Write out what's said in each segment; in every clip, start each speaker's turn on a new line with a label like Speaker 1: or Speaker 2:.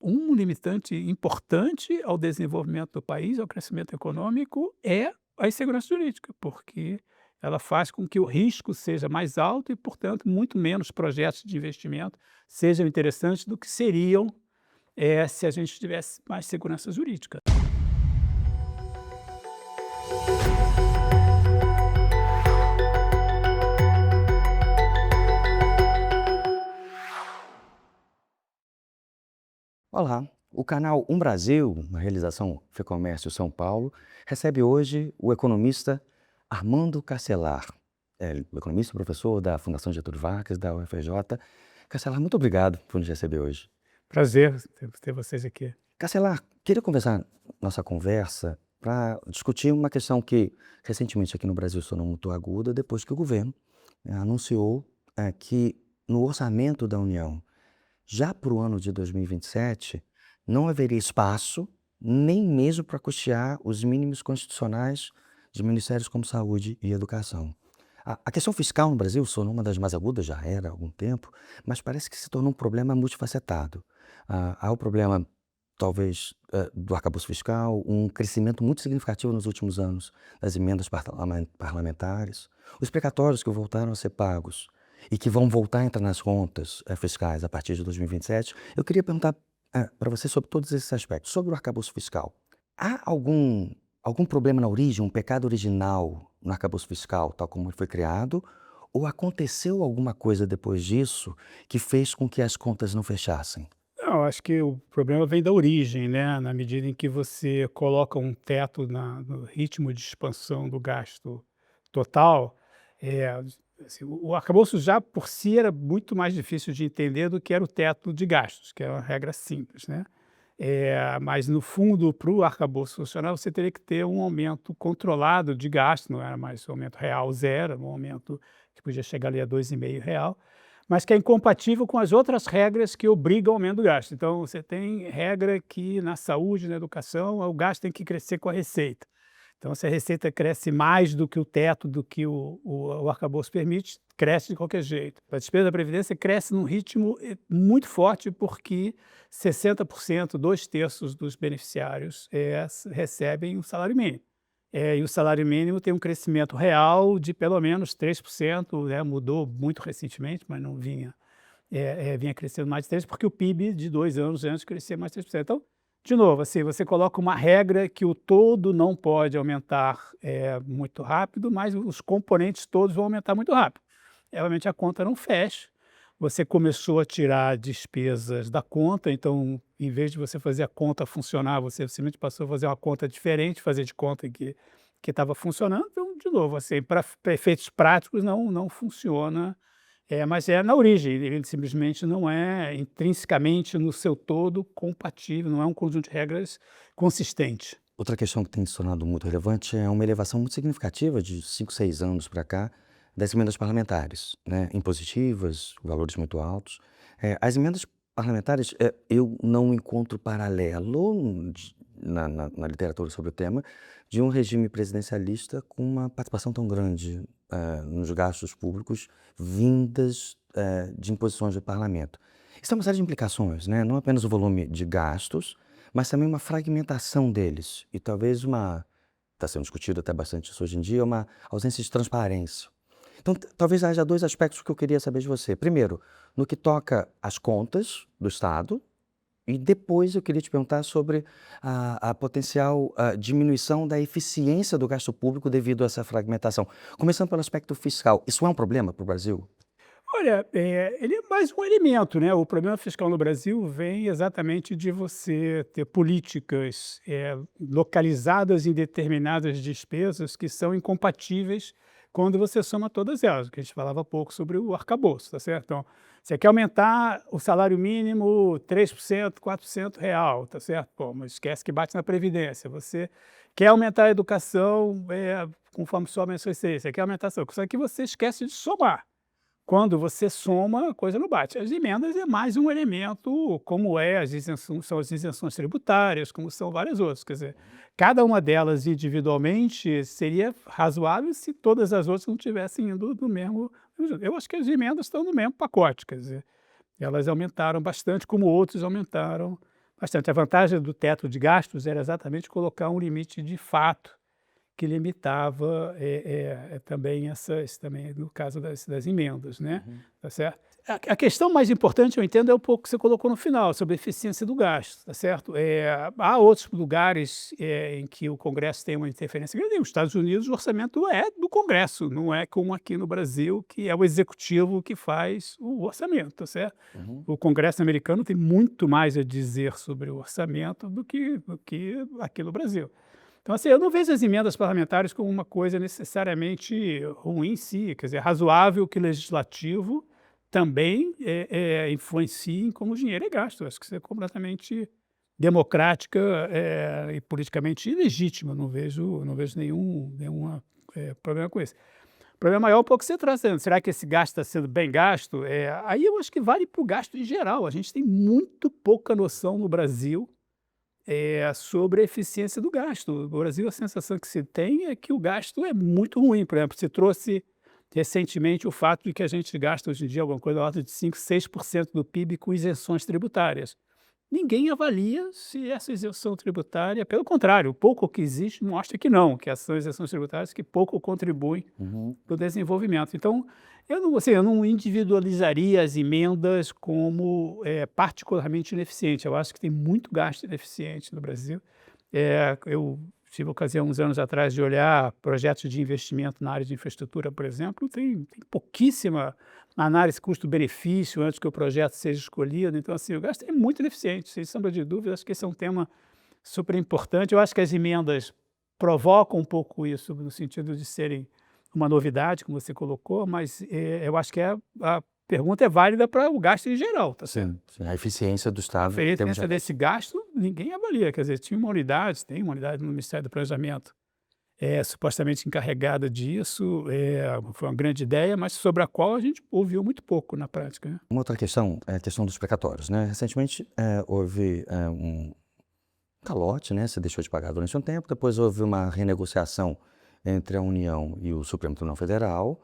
Speaker 1: um limitante importante ao desenvolvimento do país, ao crescimento econômico, é a insegurança jurídica, porque ela faz com que o risco seja mais alto e, portanto, muito menos projetos de investimento sejam interessantes do que seriam, se a gente tivesse mais segurança jurídica.
Speaker 2: Olá, o canal Brasil, uma realização Fecomércio São Paulo, recebe hoje o economista Armando Castelar, o economista e professor da Fundação Getúlio Vargas, da UFRJ. Castelar, muito obrigado por nos receber hoje.
Speaker 1: Prazer ter vocês aqui.
Speaker 2: Castelar, queria conversar nossa conversa para discutir uma questão que recentemente aqui no Brasil se tornou muito aguda depois que o governo anunciou que no orçamento da União, já para o ano de 2027, não haveria espaço nem mesmo para custear os mínimos constitucionais de ministérios como Saúde e Educação. A questão fiscal no Brasil se tornou uma das mais agudas, já era há algum tempo, mas parece que se tornou um problema multifacetado. Há o problema, talvez, do arcabouço fiscal, um crescimento muito significativo nos últimos anos das emendas parlamentares, os precatórios que voltaram a ser pagos e que vão voltar a entrar nas contas fiscais a partir de 2027. Eu queria perguntar para você sobre todos esses aspectos. Sobre o arcabouço fiscal, há algum problema na origem, um pecado original no arcabouço fiscal, tal como ele foi criado, ou aconteceu alguma coisa depois disso que fez com que as contas não fechassem?
Speaker 1: Não, acho que o problema vem da origem, né, na medida em que você coloca um teto no ritmo de expansão do gasto total, assim, o arcabouço já por si era muito mais difícil de entender do que era o teto de gastos, que é uma regra simples, né. Mas no fundo, para o arcabouço funcionar, você teria que ter um aumento controlado de gasto, não era mais um aumento real zero, era um aumento que podia chegar ali a 2,5 real, mas que é incompatível com as outras regras que obrigam ao aumento do gasto. Então, você tem regra que na saúde, na educação, o gasto tem que crescer com a receita. Então, se a receita cresce mais do que o teto, do que o arcabouço permite, cresce de qualquer jeito. A despesa da Previdência cresce num ritmo muito forte, porque 60%, 2/3 dos beneficiários recebem o salário mínimo. E o salário mínimo tem um crescimento real de pelo menos 3%, né, mudou muito recentemente, mas não vinha crescendo mais de 3%, porque o PIB de 2 anos antes crescia mais de 3%. Então, de novo, assim, você coloca uma regra que o todo não pode aumentar muito rápido, mas os componentes todos vão aumentar muito rápido. Realmente a conta não fecha. Você começou a tirar despesas da conta, então, em vez de você fazer a conta funcionar, você simplesmente passou a fazer uma conta diferente, fazer de conta que estava funcionando. Então, de novo, assim, para efeitos práticos não funciona, mas é na origem, ele simplesmente não é intrinsecamente no seu todo compatível, não é um conjunto de regras consistente.
Speaker 2: Outra questão que tem se tornado muito relevante é uma elevação muito significativa de 5, 6 anos para cá das emendas parlamentares, né, impositivas, valores muito altos. As emendas parlamentares, eu não encontro paralelo na literatura sobre o tema de um regime presidencialista com uma participação tão grande nos gastos públicos vindas de imposições do parlamento. Isso tem uma série de implicações, né? Não apenas o volume de gastos, mas também uma fragmentação deles e talvez está sendo discutido até bastante isso hoje em dia, uma ausência de transparência. Então, talvez haja 2 aspectos que eu queria saber de você. Primeiro, no que toca às contas do Estado, e depois eu queria te perguntar sobre a potencial diminuição da eficiência do gasto público devido a essa fragmentação. Começando pelo aspecto fiscal, isso é um problema para o Brasil?
Speaker 1: Olha, ele é mais um elemento, né, o problema fiscal no Brasil vem exatamente de você ter políticas, localizadas em determinadas despesas que são incompatíveis quando você soma todas elas, que a gente falava há pouco sobre o arcabouço, tá certo? Então, você quer aumentar o salário mínimo 3%, 4% real, tá certo? Pô, mas esquece que bate na previdência. Você quer aumentar a educação, conforme sobe a sua receita, você quer aumentar a saúde, só que você esquece de somar. Quando você soma, a coisa não bate. As emendas é mais um elemento, como são as isenções tributárias, como são várias outras. Quer dizer, cada uma delas individualmente seria razoável se todas as outras não tivessem indo no mesmo. Eu acho que as emendas estão no mesmo pacote, quer dizer, elas aumentaram bastante, como outros aumentaram bastante. A vantagem do teto de gastos era exatamente colocar um limite de fato que limitava, também também no caso das emendas, né,
Speaker 2: Uhum.
Speaker 1: tá certo? A questão mais importante, eu entendo, é um pouco que você colocou no final, sobre a eficiência do gasto, tá certo? Há outros lugares, em que o Congresso tem uma interferência grande. Nos Estados Unidos, o orçamento é do Congresso, não é como aqui no Brasil, que é o executivo que faz o orçamento, tá certo?
Speaker 2: Uhum.
Speaker 1: O Congresso americano tem muito mais a dizer sobre o orçamento do que aqui no Brasil. Então, assim, eu não vejo as emendas parlamentares como uma coisa necessariamente ruim em si, quer dizer, é razoável que o legislativo também, influencie em como o dinheiro é gasto. Eu acho que isso é completamente democrática, e politicamente legítima. Não vejo nenhuma, problema com isso. O problema maior é um pouco que você trazendo. Será que esse gasto está sendo bem gasto? Aí eu acho que vale para o gasto em geral. A gente tem muito pouca noção no Brasil, sobre a eficiência do gasto. No Brasil, a sensação que se tem é que o gasto é muito ruim. Por exemplo, se trouxe recentemente o fato de que a gente gasta hoje em dia alguma coisa na ordem de 5, 6% do PIB com isenções tributárias. Ninguém avalia se essa isenção tributária, pelo contrário, o pouco que existe mostra que não, que essas são isenções tributárias que pouco contribuem
Speaker 2: Uhum.
Speaker 1: para o desenvolvimento. Então, eu não individualizaria as emendas como, particularmente ineficiente. Eu acho que tem muito gasto ineficiente no Brasil. Eu tive a ocasião, uns anos atrás, de olhar projetos de investimento na área de infraestrutura, por exemplo, tem pouquíssima análise custo-benefício antes que o projeto seja escolhido. Então, assim, o gasto é muito ineficiente, sem sombra de dúvida. Acho que esse é um tema super importante. Eu acho que as emendas provocam um pouco isso, no sentido de serem uma novidade, como você colocou, mas, eu acho que a pergunta é válida para o gasto em geral, tá certo?
Speaker 2: Sim, sim. A eficiência do
Speaker 1: A
Speaker 2: Estado em termos
Speaker 1: eficiência
Speaker 2: gerais.
Speaker 1: desse gasto, ninguém avalia. Quer dizer, tem uma unidade no Ministério do Planejamento, supostamente encarregada disso. Foi uma grande ideia, mas sobre a qual a gente ouviu muito pouco na prática, né?
Speaker 2: Uma outra questão é a questão dos precatórios, né. Recentemente, houve, um calote, né, você deixou de pagar durante um tempo, depois houve uma renegociação entre a União e o Supremo Tribunal Federal,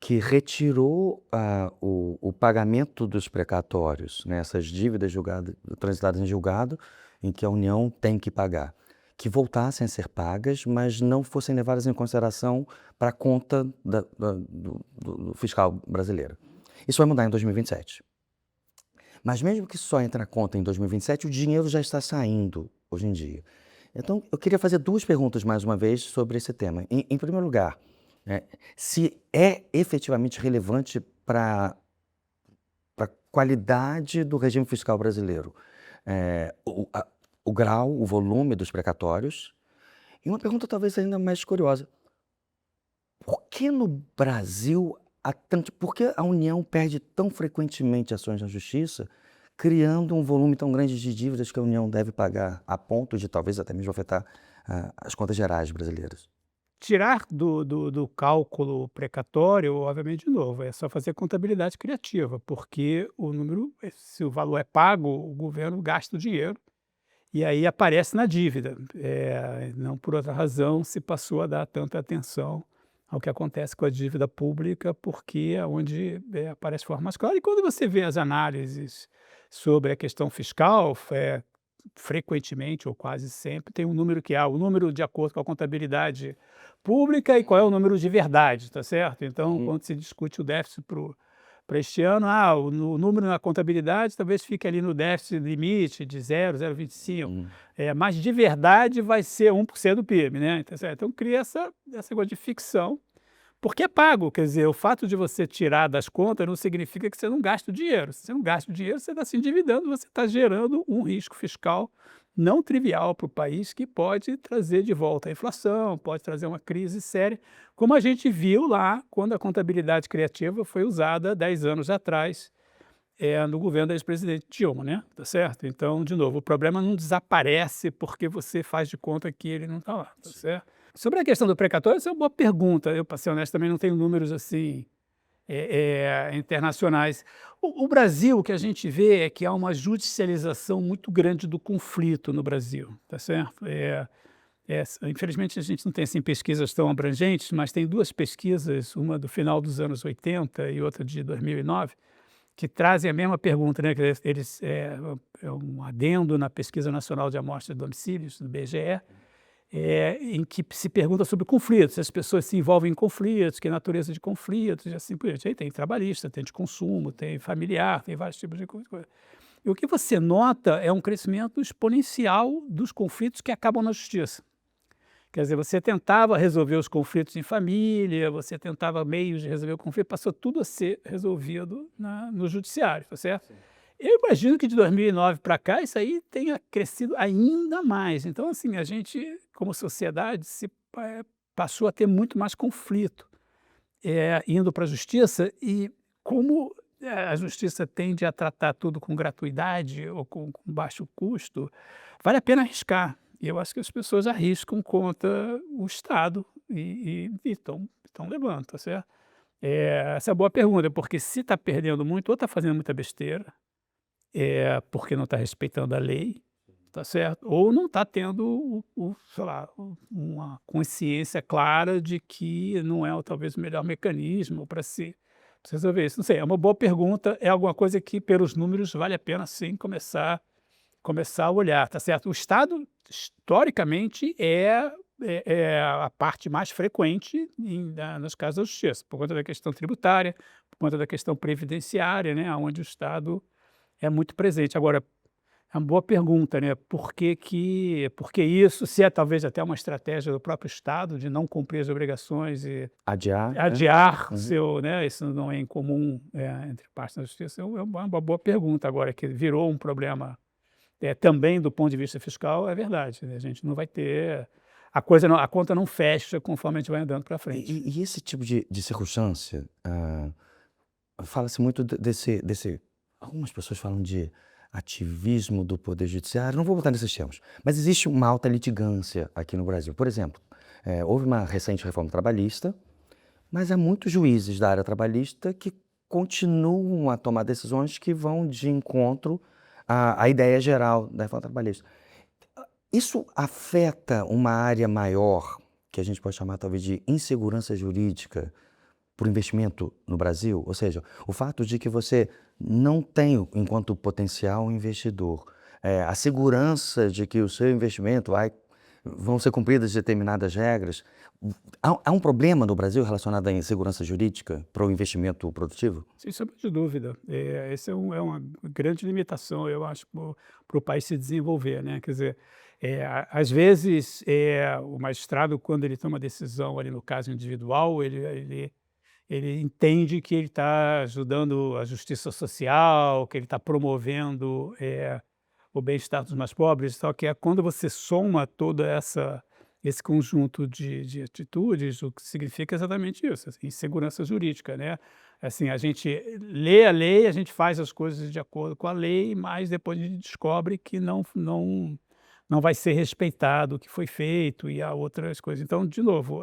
Speaker 2: que retirou, o pagamento dos precatórios, né, essas dívidas transitadas em julgado, em que a União tem que pagar, que voltassem a ser pagas, mas não fossem levadas em consideração para a conta do fiscal brasileiro. Isso vai mudar em 2027. Mas mesmo que só entre na conta em 2027, o dinheiro já está saindo hoje em dia. Então, eu queria fazer 2 perguntas mais uma vez sobre esse tema. Em primeiro lugar, se é efetivamente relevante para a qualidade do regime fiscal brasileiro, o grau, o volume dos precatórios. E uma pergunta talvez ainda mais curiosa: por que no Brasil por que a União perde tão frequentemente ações na justiça, criando um volume tão grande de dívidas que a União deve pagar, a ponto de talvez até mesmo afetar, as contas gerais brasileiras?
Speaker 1: Tirar do cálculo precatório, obviamente, de novo, é só fazer contabilidade criativa, porque se o valor é pago, o governo gasta o dinheiro e aí aparece na dívida. Não por outra razão se passou a dar tanta atenção ao que acontece com a dívida pública, porque é onde, aparece de forma mais clara. E quando você vê as análises sobre a questão fiscal, frequentemente ou quase sempre tem um número que é o número de acordo com a contabilidade pública e qual é o número de verdade, tá certo? Então,
Speaker 2: Uhum.
Speaker 1: quando se discute o déficit para este ano, o número na contabilidade talvez fique ali no déficit limite de 0,025,
Speaker 2: Hum.
Speaker 1: mas de verdade vai ser 1% do PIB, né? Tá certo? Então cria essa coisa de ficção, porque é pago. Quer dizer, o fato de você tirar das contas não significa que você não gasta o dinheiro. Se você não gasta o dinheiro, você está se endividando, você está gerando um risco fiscal não trivial para o país, que pode trazer de volta a inflação, pode trazer uma crise séria, como a gente viu lá quando a contabilidade criativa foi usada 10 anos atrás, no governo da ex-presidente Dilma, né? Tá certo? Então, de novo, o problema não desaparece porque você faz de conta que ele não está lá, tá certo? Sobre a questão do precatório, essa é uma boa pergunta. Eu, para ser honesto, também não tenho números assim, internacionais. O Brasil, o que a gente vê é que há uma judicialização muito grande do conflito no Brasil, tá certo? Infelizmente, a gente não tem assim, pesquisas tão abrangentes, mas tem 2 pesquisas, uma do final dos anos 80 e outra de 2009, que trazem a mesma pergunta, né, que é um adendo na Pesquisa Nacional de Amostra de Domicílios, do IBGE, em que se pergunta sobre conflitos, se as pessoas se envolvem em conflitos, que natureza de conflitos, e assim por diante. Aí tem trabalhista, tem de consumo, tem familiar, tem vários tipos de coisa. E o que você nota é um crescimento exponencial dos conflitos que acabam na justiça. Quer dizer, você tentava resolver os conflitos em família, você tentava meios de resolver o conflito, passou tudo a ser resolvido no judiciário, tá certo?
Speaker 2: Sim.
Speaker 1: Eu imagino que de 2009 para cá isso aí tenha crescido ainda mais. Então, assim, a gente, como sociedade, passou a ter muito mais conflito, indo para a justiça e como a justiça tende a tratar tudo com gratuidade ou com baixo custo, vale a pena arriscar. E eu acho que as pessoas arriscam contra o Estado e estão levando, tá certo? Essa é uma boa pergunta, porque se está perdendo muito ou está fazendo muita besteira, porque não está respeitando a lei, tá certo? Ou não está tendo sei lá, uma consciência clara de que não é talvez o melhor mecanismo para se resolver isso. Não sei, é uma boa pergunta, é alguma coisa que pelos números vale a pena sim começar a olhar, tá certo? O Estado, historicamente, é a parte mais frequente nos casos da justiça, por conta da questão tributária, por conta da questão previdenciária, né, onde o Estado é muito presente. Agora, é uma boa pergunta, né? Por que isso? Se é talvez até uma estratégia do próprio Estado de não cumprir as obrigações e
Speaker 2: Adiar, né?
Speaker 1: adiar
Speaker 2: Uhum.
Speaker 1: né? Isso não é incomum entre partes da justiça. É uma boa pergunta. Agora, que virou um problema também do ponto de vista fiscal, é verdade, né? A gente não vai ter. A conta não fecha conforme a gente vai andando para frente.
Speaker 2: E esse tipo de circunstância, fala-se muito desse. Algumas pessoas falam de ativismo do Poder Judiciário, não vou botar nesses termos, mas existe uma alta litigância aqui no Brasil. Por exemplo, houve uma recente reforma trabalhista, mas há muitos juízes da área trabalhista que continuam a tomar decisões que vão de encontro à ideia geral da reforma trabalhista. Isso afeta uma área maior, que a gente pode chamar talvez de insegurança jurídica, para o investimento no Brasil? Ou seja, o fato de que você não tem, enquanto potencial investidor, a segurança de que o seu investimento vão ser cumpridas determinadas regras. Há um problema no Brasil relacionado à insegurança jurídica para o investimento produtivo?
Speaker 1: Sem sombra de dúvida. Essa é uma grande limitação, eu acho, para o país se desenvolver, né? Quer dizer, às vezes, o magistrado, quando ele toma decisão ali no caso individual, ele entende que ele está ajudando a justiça social, que ele está promovendo o bem-estar dos mais pobres, só que quando você soma toda esse conjunto de atitudes, o que significa exatamente isso, assim, insegurança jurídica, né? Assim, a gente lê a lei, a gente faz as coisas de acordo com a lei, mas depois a gente descobre que não vai ser respeitado o que foi feito e há outras coisas. Então, de novo,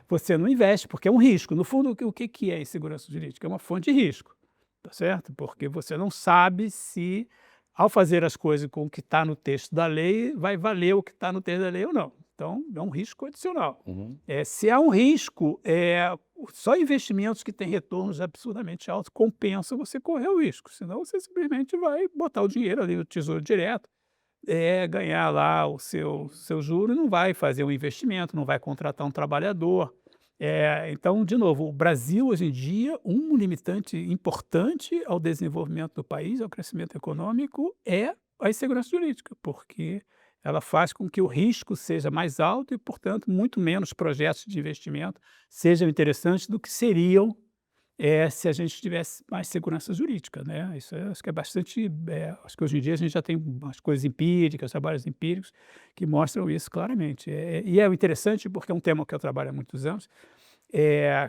Speaker 1: você não investe, porque é um risco. No fundo, o que é insegurança jurídica? É uma fonte de risco, tá certo? Porque você não sabe se, ao fazer as coisas com o que está no texto da lei, vai valer o que está no texto da lei ou não. Então, é um risco adicional.
Speaker 2: Uhum.
Speaker 1: Se há um risco, só investimentos que têm retornos absurdamente altos compensam você correr o risco, senão você simplesmente vai botar o dinheiro ali no Tesouro Direto, ganhar lá o seu juro e não vai fazer um investimento, não vai contratar um trabalhador. Então, de novo, o Brasil hoje em dia, um limitante importante ao desenvolvimento do país, ao crescimento econômico, é a insegurança jurídica, porque ela faz com que o risco seja mais alto e, portanto, muito menos projetos de investimento sejam interessantes do que seriam se a gente tivesse mais segurança jurídica, né? Isso acho que é bastante. Acho que hoje em dia a gente já tem umas coisas empíricas, trabalhos empíricos que mostram isso claramente. E é interessante porque é um tema que eu trabalho há muitos anos,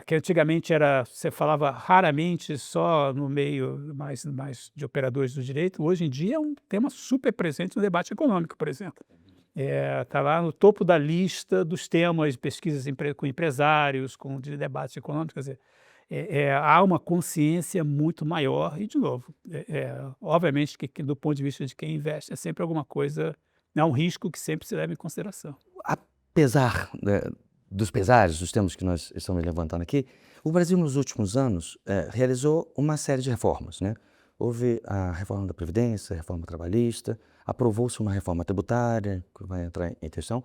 Speaker 1: que antigamente você falava raramente só no meio mais de operadores do direito, hoje em dia é um tema super presente no debate econômico, por exemplo. Está lá no topo da lista dos temas de pesquisas com empresários, de debates econômicos, quer dizer, há uma consciência muito maior e, de novo, obviamente que do ponto de vista de quem investe é sempre alguma coisa, é um risco que sempre se leva em consideração.
Speaker 2: Apesar, né, dos pesares, dos temas que nós estamos levantando aqui, o Brasil nos últimos anos realizou uma série de reformas, né? Houve a reforma da Previdência, a reforma trabalhista, aprovou-se uma reforma tributária, que vai entrar em questão,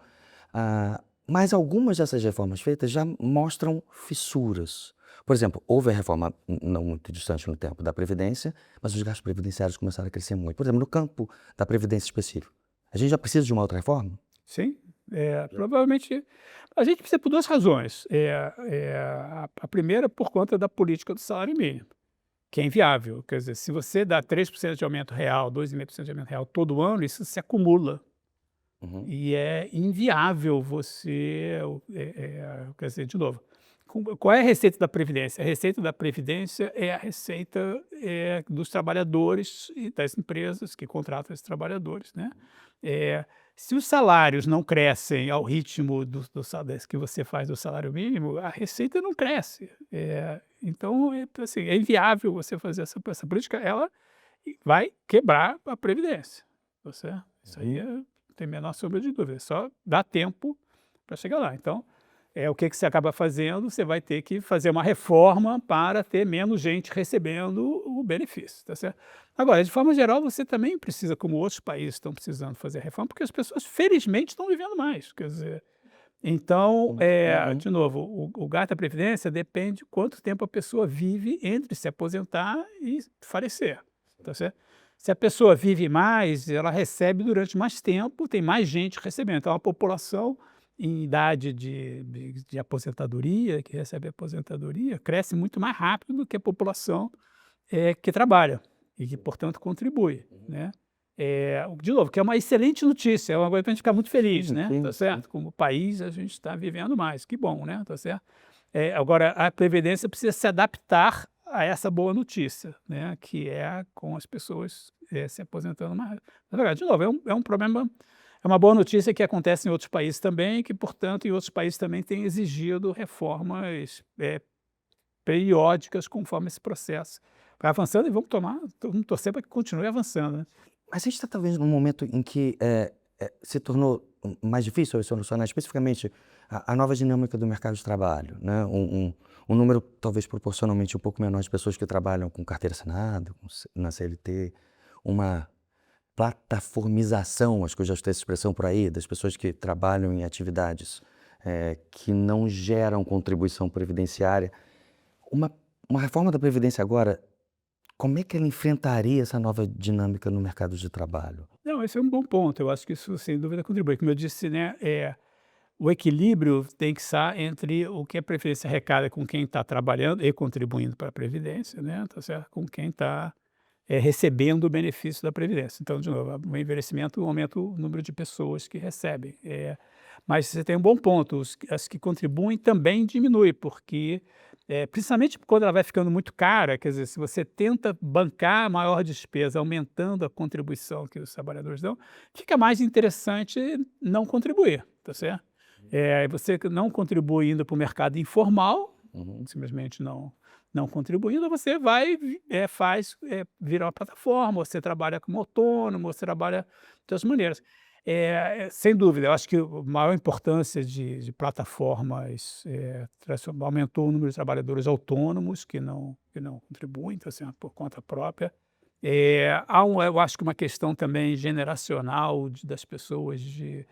Speaker 2: mas algumas dessas reformas feitas já mostram fissuras. Por exemplo, houve a reforma, não muito distante no tempo, da Previdência, mas os gastos previdenciários começaram a crescer muito. Por exemplo, no campo da Previdência específico, a gente já precisa de uma outra reforma?
Speaker 1: Sim, provavelmente a gente precisa por 2 razões. A primeira por conta da política do salário mínimo, que é inviável. Quer dizer, se você dá 3% de aumento real, 2,5% de aumento real todo ano, isso se acumula.
Speaker 2: Uhum.
Speaker 1: E é inviável você, quer dizer, de novo, qual é a receita da Previdência? A receita da Previdência é a receita dos trabalhadores e das empresas que contratam esses trabalhadores, né? Se os salários não crescem ao ritmo que você faz do salário mínimo, a receita não cresce. Então, assim, é inviável você fazer essa política, ela vai quebrar a Previdência. Tá certo? Isso aí não tem a menor sombra de dúvida, só dá tempo para chegar lá. Então, o que você acaba fazendo? Você vai ter que fazer uma reforma para ter menos gente recebendo o benefício, tá certo? Agora, de forma geral, você também precisa, como outros países estão precisando fazer reforma, porque as pessoas, felizmente, estão vivendo mais. Quer dizer, então, de novo, o gasto da Previdência depende de quanto tempo a pessoa vive entre se aposentar e falecer, tá certo? Se a pessoa vive mais, ela recebe durante mais tempo, tem mais gente recebendo. Então, a população em idade de aposentadoria, que recebe aposentadoria, cresce muito mais rápido do que a população que trabalha e que, portanto, contribui, né? De novo, que é uma excelente notícia, é uma coisa para a gente ficar muito feliz, né?
Speaker 2: Sim,
Speaker 1: Tá
Speaker 2: sim.
Speaker 1: certo? Como país, a gente está vivendo mais, que bom, né? Tá certo? Agora, a Previdência precisa se adaptar a essa boa notícia, né? Que é com as pessoas se aposentando mais. Na verdade, de novo, é um problema, é uma boa notícia que acontece em outros países também, que, portanto, em outros países também tem exigido reformas periódicas conforme esse processo vai avançando e vamos torcer para que continue avançando, né?
Speaker 2: Mas a gente está talvez num momento em que se tornou mais difícil solucionar especificamente a nova dinâmica do mercado de trabalho, né? Um número talvez proporcionalmente um pouco menor de pessoas que trabalham com carteira assinada, na CLT, uma plataformização, acho que eu já escutei essa expressão por aí, das pessoas que trabalham em atividades que não geram contribuição previdenciária. Uma reforma da Previdência agora, como é que ela enfrentaria essa nova dinâmica no mercado de trabalho?
Speaker 1: Não, esse é um bom ponto, eu acho que isso sem dúvida contribui. Como eu disse, né, o equilíbrio tem que estar entre o que a Previdência arrecada com quem está trabalhando e contribuindo para a Previdência, né, tá certo? Com quem está recebendo o benefício da Previdência. Então, de novo, o envelhecimento aumenta o número de pessoas que recebem. Mas você tem um bom ponto, as que contribuem também diminui, porque, principalmente quando ela vai ficando muito cara, quer dizer, se você tenta bancar a maior despesa aumentando a contribuição que os trabalhadores dão, fica mais interessante não contribuir, tá certo? Você não contribui indo para o mercado informal, simplesmente não contribuindo, você vai, vira uma plataforma, você trabalha como autônomo, você trabalha de outras maneiras. Sem dúvida, eu acho que a maior importância de plataformas aumentou o número de trabalhadores autônomos que não contribuem, então, assim, por conta própria. Eu acho que uma questão também generacional das pessoas de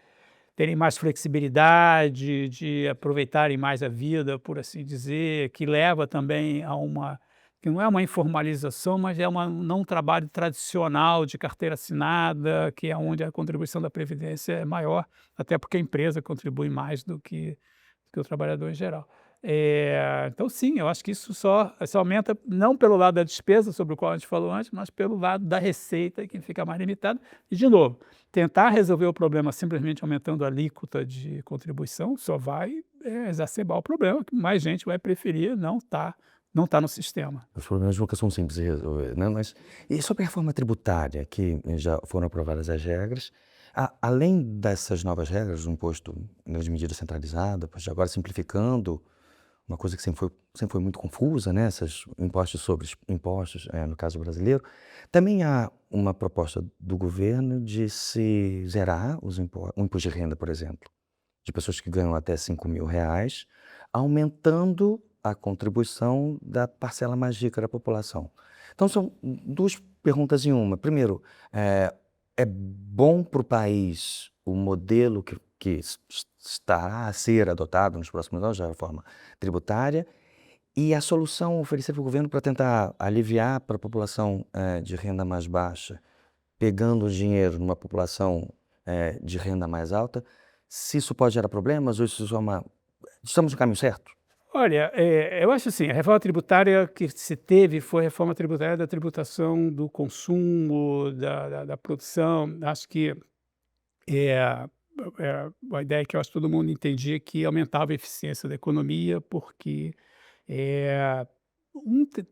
Speaker 1: terem mais flexibilidade, de aproveitarem mais a vida, por assim dizer, que leva também a que não é uma informalização, mas é não um trabalho tradicional de carteira assinada, que é onde a contribuição da Previdência é maior, até porque a empresa contribui mais do que o trabalhador em geral. Então, sim, eu acho que isso só aumenta, não pelo lado da despesa, sobre o qual a gente falou antes, mas pelo lado da receita, que fica mais limitado. E, de novo, tentar resolver o problema simplesmente aumentando a alíquota de contribuição só vai exacerbar o problema, que mais gente vai preferir não tá no sistema.
Speaker 2: Os problemas nunca são simples de resolver, né? Mas, e sobre a reforma tributária, que já foram aprovadas as regras, além dessas novas regras, do imposto nas medidas centralizadas, agora simplificando, uma coisa que sempre foi muito confusa, né? Esses impostos sobre impostos, no caso brasileiro, também há uma proposta do governo de se zerar o imposto de renda, por exemplo, de pessoas que ganham até R$ 5.000, aumentando a contribuição da parcela mais rica da população. Então são duas perguntas em uma. Primeiro, é bom para o país o modelo que estará a ser adotado nos próximos anos, a reforma tributária, e a solução oferecida pelo governo para tentar aliviar para a população de renda mais baixa, pegando o dinheiro numa população de renda mais alta, se isso pode gerar problemas ou isso é estamos no caminho certo?
Speaker 1: Olha, eu acho assim, a reforma tributária que se teve foi a reforma tributária da tributação do consumo, da produção. Acho que é, a ideia que eu acho que todo mundo entendia que aumentava a eficiência da economia, porque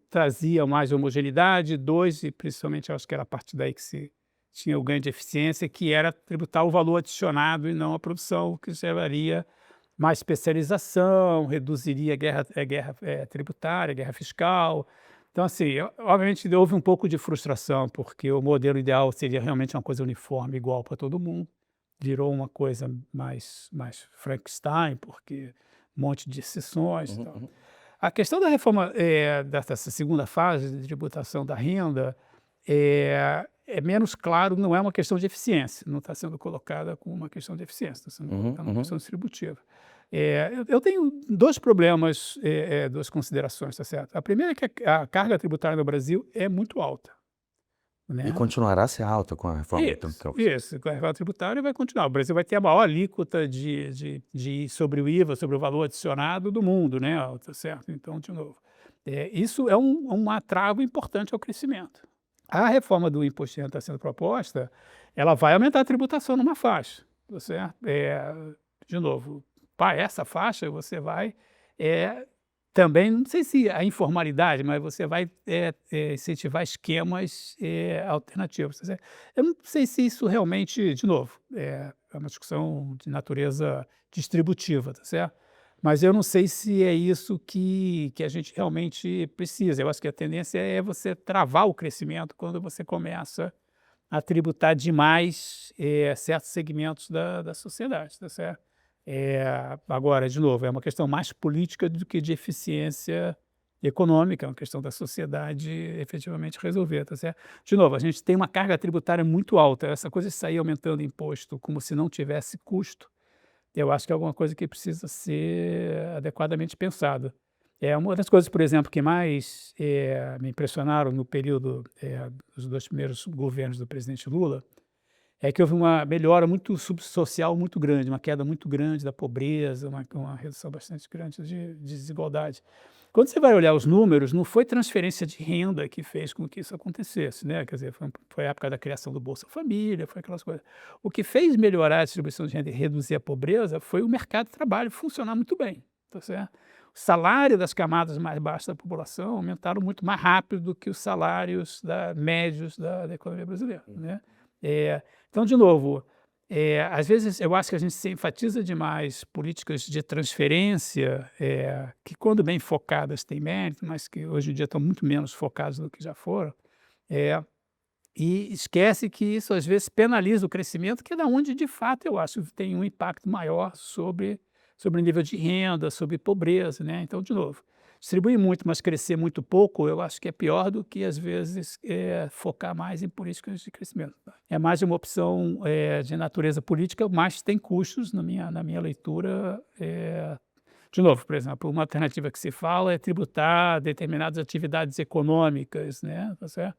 Speaker 1: trazia mais homogeneidade, dois, e principalmente eu acho que era a partir daí que se tinha o ganho de eficiência, que era tributar o valor adicionado e não a produção, o que geraria mais especialização, reduziria a guerra tributária, a guerra fiscal. Então, assim, obviamente houve um pouco de frustração, porque o modelo ideal seria realmente uma coisa uniforme, igual para todo mundo. Virou uma coisa mais Frankenstein, porque um monte de exceções e tal.
Speaker 2: Uhum.
Speaker 1: A questão da reforma, dessa segunda fase de tributação da renda, é menos claro, não é uma questão de eficiência, não está sendo colocada como uma questão de eficiência, está sendo colocada como uma questão distributiva. Eu tenho dois problemas, duas considerações, tá certo? A primeira é que a carga tributária no Brasil é muito alta,
Speaker 2: E
Speaker 1: né?
Speaker 2: continuará a ser alta com a reforma
Speaker 1: Isso, com a reforma tributária vai continuar. O Brasil vai ter a maior alíquota sobre o IVA, sobre o valor adicionado do mundo, né? Tá certo? Então, de novo, isso é um atravo importante ao crescimento. A reforma do imposto de renda está sendo proposta, ela vai aumentar a tributação numa faixa, tá certo? De novo, para essa faixa você vai também, não sei se a informalidade, mas você vai incentivar esquemas alternativos. Tá certo? Eu não sei se isso realmente, de novo, é uma discussão de natureza distributiva, tá certo? Mas eu não sei se é isso que a gente realmente precisa. Eu acho que a tendência é você travar o crescimento quando você começa a tributar demais certos segmentos da sociedade, tá certo? Agora, de novo, é uma questão mais política do que de eficiência econômica, é uma questão da sociedade efetivamente resolver, tá certo? De novo, a gente tem uma carga tributária muito alta, essa coisa de sair aumentando imposto como se não tivesse custo, eu acho que é alguma coisa que precisa ser adequadamente pensada. Uma das coisas, por exemplo, que mais me impressionaram no período dos dois primeiros governos do presidente Lula, é que houve uma melhora muito social muito grande, uma queda muito grande da pobreza, uma redução bastante grande de desigualdade. Quando você vai olhar os números, não foi transferência de renda que fez com que isso acontecesse, né? Quer dizer, foi a época da criação do Bolsa Família, foi aquelas coisas. O que fez melhorar a distribuição de renda e reduzir a pobreza foi o mercado de trabalho funcionar muito bem, tá certo? O salário das camadas mais baixas da população aumentaram muito mais rápido do que os salários médios da economia brasileira, né? Então, de novo, às vezes eu acho que a gente se enfatiza demais políticas de transferência, que quando bem focadas têm mérito, mas que hoje em dia estão muito menos focadas do que já foram, e esquece que isso às vezes penaliza o crescimento, que é da onde de fato eu acho que tem um impacto maior sobre o nível de renda, sobre pobreza, né? Então, de novo, distribuir muito, mas crescer muito pouco, eu acho que é pior do que, às vezes, focar mais em políticas de crescimento. É mais uma opção de natureza política, mas tem custos, na minha leitura. De novo, por exemplo, uma alternativa que se fala é tributar determinadas atividades econômicas, né? Tá certo?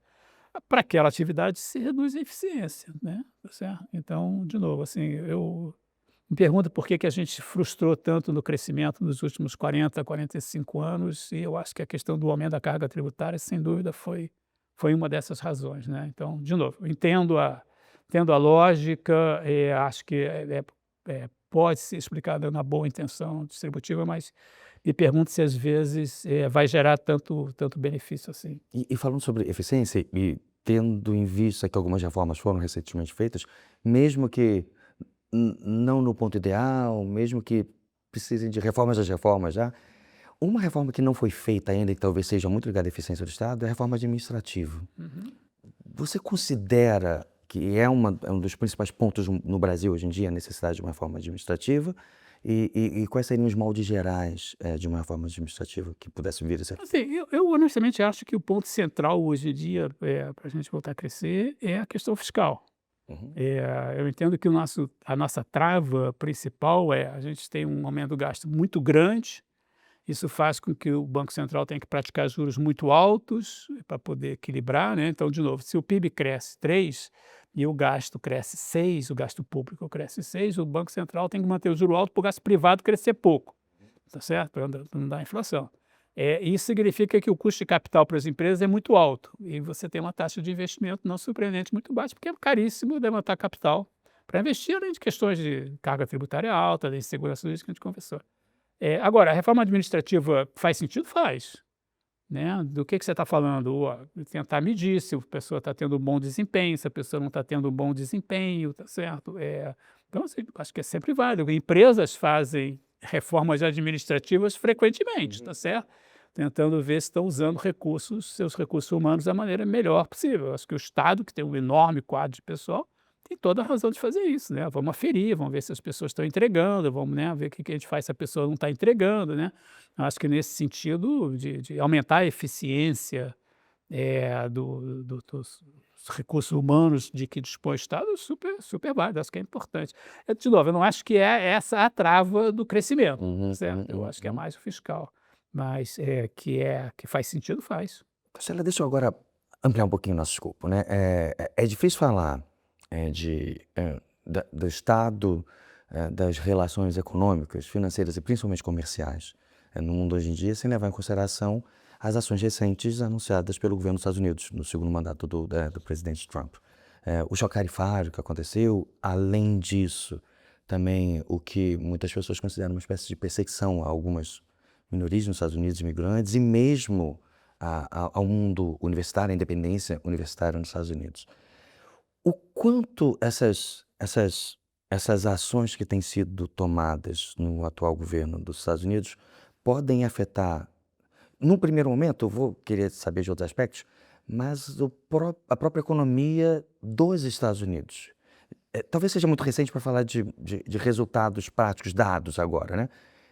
Speaker 1: Para aquela atividade se reduz a eficiência, né? Tá certo? Então, de novo, assim, eu me pergunto por que a gente se frustrou tanto no crescimento nos últimos 40, 45 anos, e eu acho que a questão do aumento da carga tributária, sem dúvida, foi uma dessas razões, né? Então, de novo, entendo a lógica, acho que pode ser explicada na boa intenção distributiva, mas me pergunto se às vezes vai gerar tanto benefício assim.
Speaker 2: E falando sobre eficiência e tendo em vista que algumas reformas foram recentemente feitas, mesmo que não no ponto ideal, mesmo que precisem de reformas das reformas já, uma reforma que não foi feita ainda e que talvez seja muito ligada à eficiência do Estado é a reforma administrativa.
Speaker 1: Uhum.
Speaker 2: Você considera que é um dos principais pontos no Brasil hoje em dia, a necessidade de uma reforma administrativa, e quais seriam os moldes gerais, de uma reforma administrativa que pudesse vir a ser.
Speaker 1: Assim, eu honestamente acho que o ponto central hoje em dia, para a gente voltar a crescer, é a questão fiscal.
Speaker 2: Uhum,
Speaker 1: Eu entendo que a nossa trava principal é a gente tem um aumento do gasto muito grande, isso faz com que o Banco Central tenha que praticar juros muito altos para poder equilibrar, né. Então, de novo, se o PIB cresce 3 e o gasto cresce 6, o gasto público cresce 6, o Banco Central tem que manter o juro alto para o gasto privado crescer pouco, tá certo? Para não dar inflação. Isso significa que o custo de capital para as empresas é muito alto e você tem uma taxa de investimento não surpreendente muito baixa, porque é caríssimo levantar capital para investir, além de questões de carga tributária alta, da insegurança jurídica que a gente conversou. Agora, a reforma administrativa faz sentido? Faz, né. Do que você está falando? Tentar medir se a pessoa está tendo um bom desempenho, se a pessoa não está tendo um bom desempenho, tá certo? Então, assim, acho que é sempre válido. Empresas fazem reformas administrativas frequentemente, tá
Speaker 2: uhum.
Speaker 1: certo? Tentando ver se estão usando seus recursos humanos da maneira melhor possível. Acho que o Estado, que tem um enorme quadro de pessoal, tem toda a razão de fazer isso, né? Vamos aferir, vamos ver se as pessoas estão entregando, vamos, né, ver o que que a gente faz se a pessoa não está entregando, né? Acho que nesse sentido de aumentar a eficiência, dos recursos humanos de que dispõe o Estado, é super válido, acho que é importante. De novo, eu não acho que é essa a trava do crescimento, tá
Speaker 2: Uhum,
Speaker 1: certo?
Speaker 2: uhum,
Speaker 1: Eu
Speaker 2: uhum,
Speaker 1: acho que é
Speaker 2: uhum.
Speaker 1: mais o fiscal, mas, que faz sentido, faz.
Speaker 2: Marcela, deixa eu agora ampliar um pouquinho o nosso escopo, né. É difícil falar, do estado, das relações econômicas, financeiras e principalmente comerciais, no mundo hoje em dia, sem levar em consideração as ações recentes anunciadas pelo governo dos Estados Unidos, no segundo mandato do presidente Trump. O choque tarifário que aconteceu, além disso, também o que muitas pessoas consideram uma espécie de perseguição a algumas minorias nos Estados Unidos, imigrantes, e mesmo ao mundo universitário, à independência universitária nos Estados Unidos. O quanto essas ações que têm sido tomadas no atual governo dos Estados Unidos podem afetar, num primeiro momento, eu vou querer saber de outros aspectos, mas a própria economia dos Estados Unidos. Talvez seja muito recente para falar de resultados práticos, dados agora, né?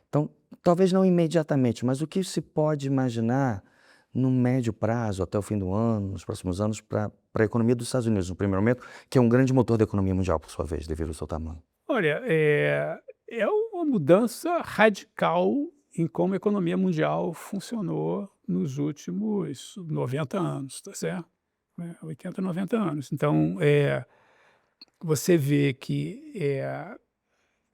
Speaker 2: Então, talvez não imediatamente, mas o que se pode imaginar no médio prazo, até o fim do ano, nos próximos anos, para a economia dos Estados Unidos, no primeiro momento, que é um grande motor da economia mundial, por sua vez, devido ao seu tamanho.
Speaker 1: Olha, é uma mudança radical em como a economia mundial funcionou nos últimos 90 anos, tá certo? 80, 90 anos. Então, você vê que,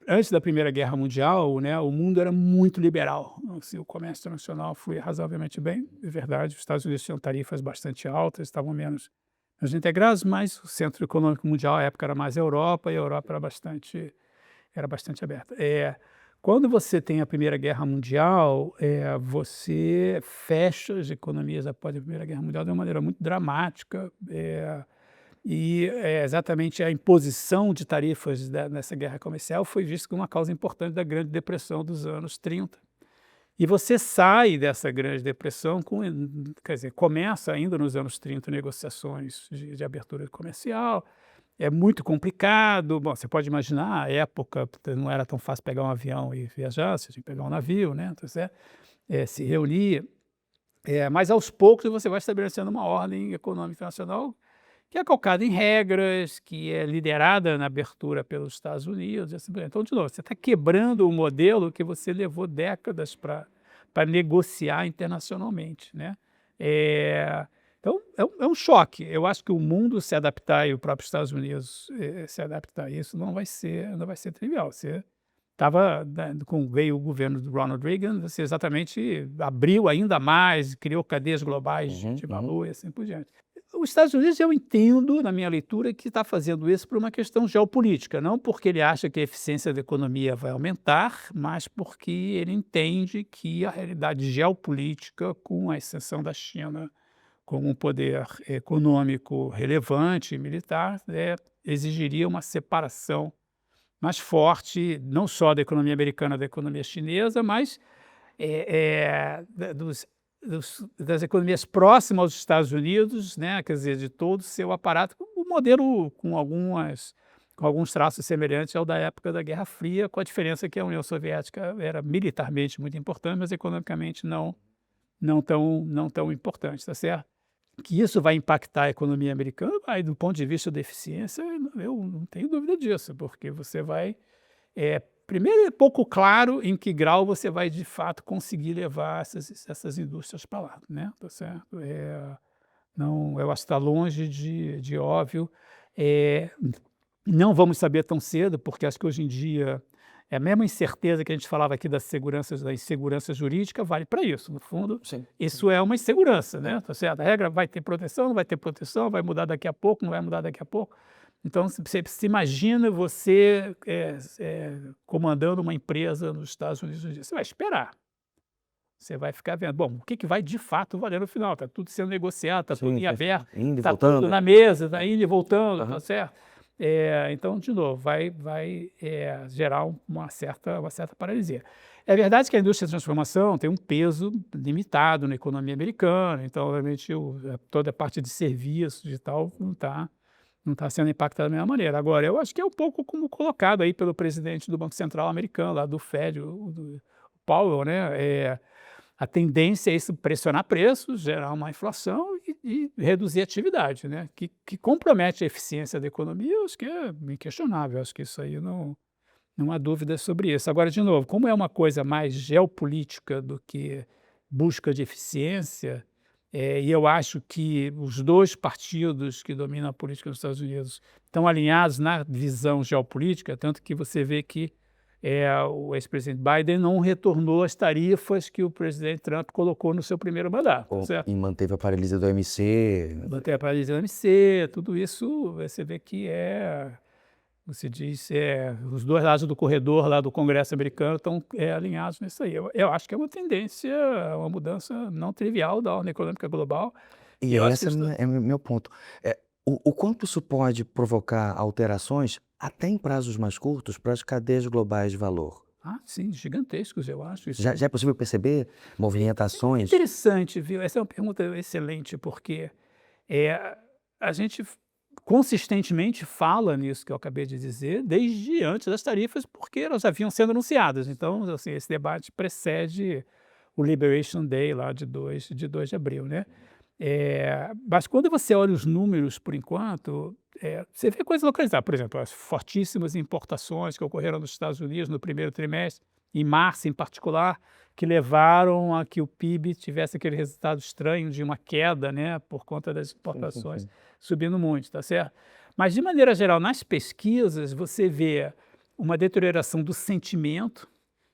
Speaker 1: antes da Primeira Guerra Mundial, né, o mundo era muito liberal. Assim, o comércio internacional foi razoavelmente bem, é verdade. Os Estados Unidos tinham tarifas bastante altas, estavam menos integrados, mas o centro econômico mundial à época era mais a Europa, e a Europa era bastante aberta. Quando você tem a Primeira Guerra Mundial, você fecha as economias após a Primeira Guerra Mundial de uma maneira muito dramática, exatamente a imposição de tarifas nessa guerra comercial foi visto como uma causa importante da Grande Depressão dos anos 30. E você sai dessa Grande Depressão quer dizer, começa ainda nos anos 30 negociações de abertura comercial, é muito complicado. Bom, você pode imaginar, a época não era tão fácil pegar um avião e viajar, você tinha que pegar um navio, né, tá certo? Se reunir, mas aos poucos você vai estabelecendo uma ordem econômica internacional que é calcada em regras, que é liderada na abertura pelos Estados Unidos e assim por diante. Então, de novo, você está quebrando o modelo que você levou décadas para negociar internacionalmente, né. Então é um choque. Eu acho que o mundo se adaptar e o próprio Estados Unidos, se adaptar a isso não vai ser trivial. Você estava, né, veio o governo do Ronald Reagan, você exatamente abriu ainda mais, criou cadeias globais de
Speaker 2: Uhum,
Speaker 1: de
Speaker 2: uhum.
Speaker 1: valor e assim por diante. Os Estados Unidos, eu entendo, na minha leitura, que está fazendo isso por uma questão geopolítica, não porque ele acha que a eficiência da economia vai aumentar, mas porque ele entende que a realidade geopolítica, com a exceção da China como um poder econômico relevante e militar, exigiria uma separação mais forte, não só da economia americana, da economia chinesa, mas das economias próximas aos Estados Unidos, né, quer dizer, de todo o seu aparato. O modelo com alguns traços semelhantes ao da época da Guerra Fria, com a diferença que a União Soviética era militarmente muito importante, mas economicamente não tão importante, tá certo? Que isso vai impactar a economia americana, vai, do ponto de vista da eficiência, eu não tenho dúvida disso, porque você vai, primeiro é pouco claro em que grau você vai de fato conseguir levar essas indústrias para lá, né, tá certo? Não, eu acho que está longe de óbvio. Não vamos saber tão cedo, porque acho que hoje em dia é a mesma incerteza que a gente falava aqui da insegurança jurídica, vale para isso. No fundo,
Speaker 2: Sim, sim.
Speaker 1: isso é uma insegurança, né? Tá certo? A regra vai ter proteção, não vai ter proteção, vai mudar daqui a pouco, não vai mudar daqui a pouco. Então, você se imagina você comandando uma empresa nos Estados Unidos, você vai esperar. Você vai ficar vendo, bom, o que que vai de fato valer no final? Está tudo sendo negociado, está tudo
Speaker 2: Sim,
Speaker 1: em
Speaker 2: sim.
Speaker 1: aberto,
Speaker 2: Indo e
Speaker 1: está tudo
Speaker 2: voltando.
Speaker 1: na mesa, está indo e voltando, tá
Speaker 2: Aham.
Speaker 1: certo? Então, de novo, vai gerar uma certa paralisia. É verdade que a indústria de transformação tem um peso limitado na economia americana, então, obviamente, toda a parte de serviços e tal não tá sendo impactada da mesma maneira. Agora, eu acho que é um pouco como colocado aí pelo presidente do Banco Central americano, lá do Fed, o Powell, né? A tendência é isso, pressionar preços, gerar uma inflação e reduzir a atividade, né, que compromete a eficiência da economia, eu acho que é inquestionável, acho que isso aí não há dúvida sobre isso. Agora, de novo, como é uma coisa mais geopolítica do que busca de eficiência, e eu acho que os 2 partidos que dominam a política nos Estados Unidos estão alinhados na visão geopolítica, tanto que você vê que o ex-presidente Biden não retornou às tarefas que o presidente Trump colocou no seu primeiro mandato, tá certo?
Speaker 2: E manteve a paralisia do OMC.
Speaker 1: Manter a paralisia do OMC, tudo isso você vê que você diz, os 2 lados do corredor lá do Congresso americano estão alinhados nisso aí. Eu acho que é uma tendência, uma mudança não trivial da ordem econômica global, e
Speaker 2: E
Speaker 1: eu acho que
Speaker 2: esse é meu ponto. O quanto isso pode provocar alterações, até em prazos mais curtos, para as cadeias globais de valor?
Speaker 1: sim, gigantescos, eu acho isso.
Speaker 2: Já é possível perceber movimentações?
Speaker 1: Interessante, viu? Essa é uma pergunta excelente, porque a gente consistentemente fala nisso que eu acabei de dizer, desde antes das tarifas, porque elas já vinham sendo anunciadas. Então, assim, esse debate precede o Liberation Day lá de 2 de abril, né? Mas quando você olha os números, por enquanto, você vê coisas localizadas. Por exemplo, as fortíssimas importações que ocorreram nos Estados Unidos no primeiro trimestre, em março em particular, que levaram a que o PIB tivesse aquele resultado estranho de uma queda, né, por conta das
Speaker 2: Sim, sim,
Speaker 1: exportações
Speaker 2: sim.
Speaker 1: subindo muito, tá certo? Mas, de maneira geral, nas pesquisas, você vê uma deterioração do sentimento.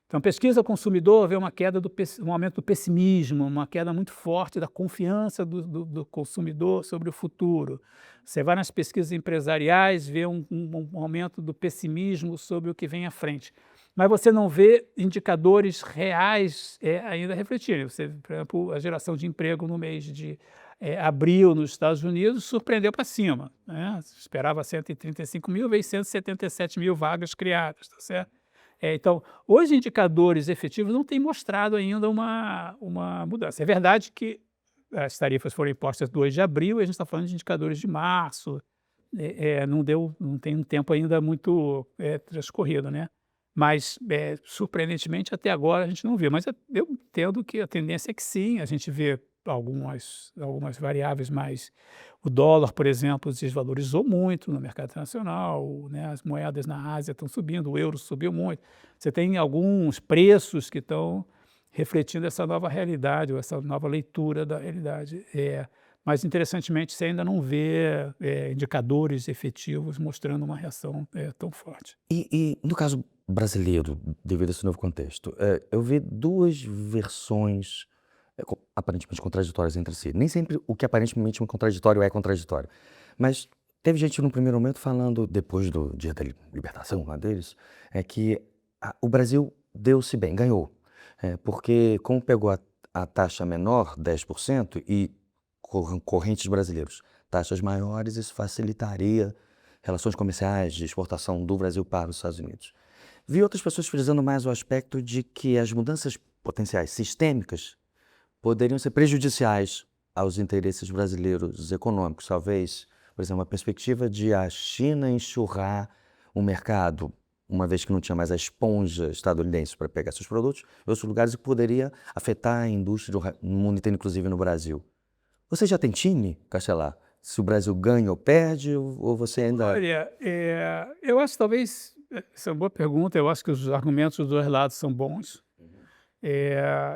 Speaker 1: Então, pesquisa consumidor vê uma queda um aumento do pessimismo, uma queda muito forte da confiança do consumidor sobre o futuro. Você vai nas pesquisas empresariais, vê um aumento do pessimismo sobre o que vem à frente. Mas você não vê indicadores reais ainda refletirem. Você, por exemplo, a geração de emprego no mês de abril nos Estados Unidos surpreendeu para cima, né? Esperava 135 mil, veio 177 mil vagas criadas, tá certo? Então, os indicadores efetivos não têm mostrado ainda uma mudança. É verdade que as tarifas foram impostas 2 de abril e a gente está falando de indicadores de março, não tem um tempo ainda muito transcorrido, né? Mas, surpreendentemente, até agora a gente não viu. Mas eu entendo que a tendência é que sim, a gente vê algumas variáveis, mas o dólar, por exemplo, se desvalorizou muito no mercado internacional, né, as moedas na Ásia estão subindo, o euro subiu muito. Você tem alguns preços que estão refletindo essa nova realidade, ou essa nova leitura da realidade. Mas, interessantemente, você ainda não vê indicadores efetivos mostrando uma reação tão forte.
Speaker 2: E no caso brasileiro, devido a esse novo contexto, eu vi 2 versões, aparentemente contraditórias entre si. Nem sempre o que aparentemente é contraditório é contraditório. Mas teve gente no primeiro momento falando, depois do dia da libertação lá deles, que o Brasil deu-se bem, ganhou. Porque como pegou a taxa menor, 10%, e concorrentes brasileiros, taxas maiores, isso facilitaria relações comerciais de exportação do Brasil para os Estados Unidos. Vi outras pessoas frisando mais o aspecto de que as mudanças potenciais sistêmicas poderiam ser prejudiciais aos interesses brasileiros econômicos, talvez por exemplo, a perspectiva de a China enxurrar o mercado, uma vez que não tinha mais a esponja estadunidense para pegar seus produtos, em outros lugares que poderia afetar a indústria no mundo inteiro, inclusive no Brasil. Você já tem time, Castelar? Se o Brasil ganha ou perde, ou você ainda...
Speaker 1: Olha, eu acho que talvez essa é uma boa pergunta, eu acho que os argumentos dos 2 lados são bons.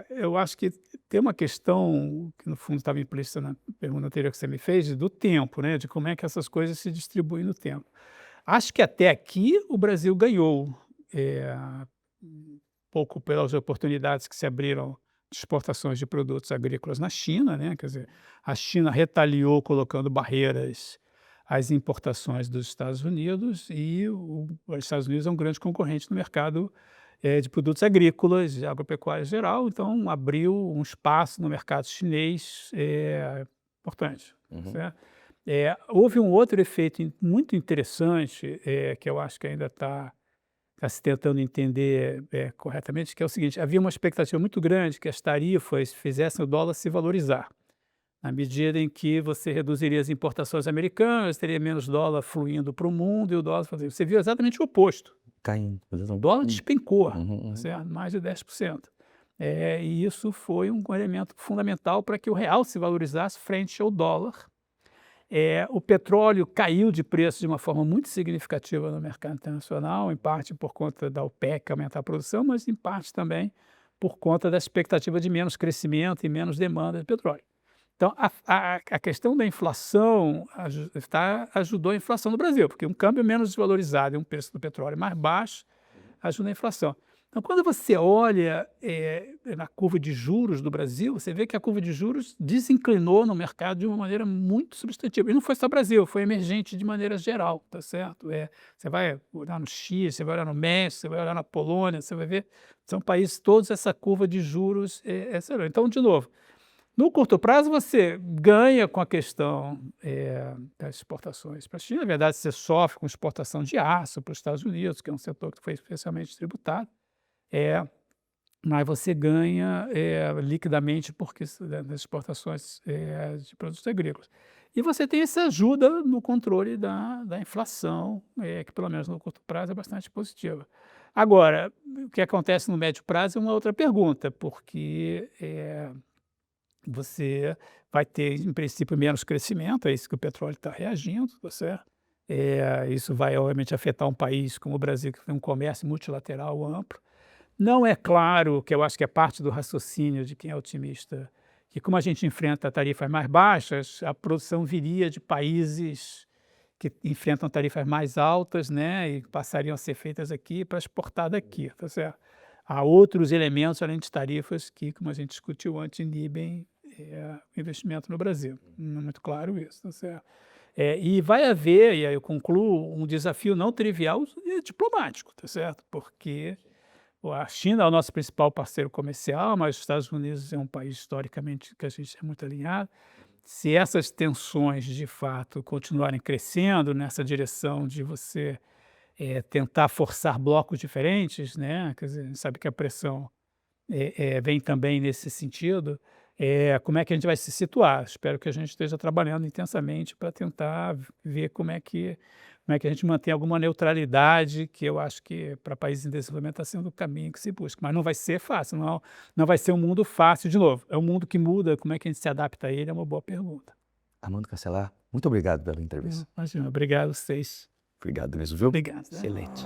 Speaker 1: Eu acho que tem uma questão que no fundo estava implícita na pergunta anterior que você me fez, do tempo, né, de como é que essas coisas se distribuem no tempo. Acho que até aqui o Brasil ganhou, um pouco pelas oportunidades que se abriram de exportações de produtos agrícolas na China, né, quer dizer, a China retaliou colocando barreiras às importações dos Estados Unidos e os Estados Unidos é um grande concorrente no mercado, de produtos agrícolas, de agropecuária em geral, então abriu um espaço no mercado chinês, importante,
Speaker 2: Uhum.
Speaker 1: certo? Houve um outro efeito muito interessante, que eu acho que ainda está se tentando entender, corretamente, que é o seguinte: havia uma expectativa muito grande que as tarifas fizessem o dólar se valorizar. Na medida em que você reduziria as importações americanas, teria menos dólar fluindo para o mundo e o dólar fazia. Você viu exatamente o oposto.
Speaker 2: Caindo.
Speaker 1: O dólar despencou,
Speaker 2: Uhum,
Speaker 1: tá
Speaker 2: uhum.
Speaker 1: certo? Mais de 10%. E isso foi um elemento fundamental para que o real se valorizasse frente ao dólar. O petróleo caiu de preço de uma forma muito significativa no mercado internacional, em parte por conta da OPEC aumentar a produção, mas em parte também por conta da expectativa de menos crescimento e menos demanda de petróleo. Então, a questão da inflação ajudou a inflação no Brasil, porque um câmbio menos desvalorizado e um preço do petróleo mais baixo ajuda a inflação. Então, quando você olha na curva de juros do Brasil, você vê que a curva de juros desinclinou no mercado de uma maneira muito substantiva. E não foi só Brasil, foi emergente de maneira geral, tá certo? Você vai olhar no Chile, você vai olhar no México, você vai olhar na Polônia, você vai ver, são países todos essa curva de juros acelerou. Então, de novo, no curto prazo você ganha com a questão das exportações para a China. Na verdade, você sofre com exportação de aço para os Estados Unidos, que é um setor que foi especialmente tributado. Mas você ganha liquidamente porque das exportações de produtos agrícolas. E você tem essa ajuda no controle da inflação, que pelo menos no curto prazo é bastante positiva. Agora, o que acontece no médio prazo é uma outra pergunta, porque você vai ter, em princípio, menos crescimento, é isso que o petróleo está reagindo, tá certo? Isso vai, obviamente, afetar um país como o Brasil, que tem um comércio multilateral amplo. Não é claro, que eu acho que é parte do raciocínio de quem é otimista, que como a gente enfrenta tarifas mais baixas, a produção viria de países que enfrentam tarifas mais altas, né, e passariam a ser feitas aqui para exportar daqui, tá certo? Há outros elementos além de tarifas que, como a gente discutiu antes, inibem o investimento no Brasil. Não é muito claro isso, tá certo? E vai haver, e aí eu concluo, um desafio não trivial diplomático, tá certo? Porque a China é o nosso principal parceiro comercial, mas os Estados Unidos é um país historicamente que a gente é muito alinhado. Se essas tensões, de fato, continuarem crescendo nessa direção de você tentar forçar blocos diferentes, né? Quer dizer, a gente sabe que a pressão vem também nesse sentido. Como é que a gente vai se situar? Espero que a gente esteja trabalhando intensamente para tentar ver como é que a gente mantém alguma neutralidade, que eu acho que para países em desenvolvimento está sendo o caminho que se busca. Mas não vai ser fácil, não vai ser um mundo fácil. De novo, é um mundo que muda, como é que a gente se adapta a ele? É uma boa pergunta.
Speaker 2: Armando Castelar, muito obrigado pela entrevista.
Speaker 1: Imagina, obrigado a vocês.
Speaker 2: Obrigado mesmo, viu?
Speaker 1: Obrigado.
Speaker 2: Excelente.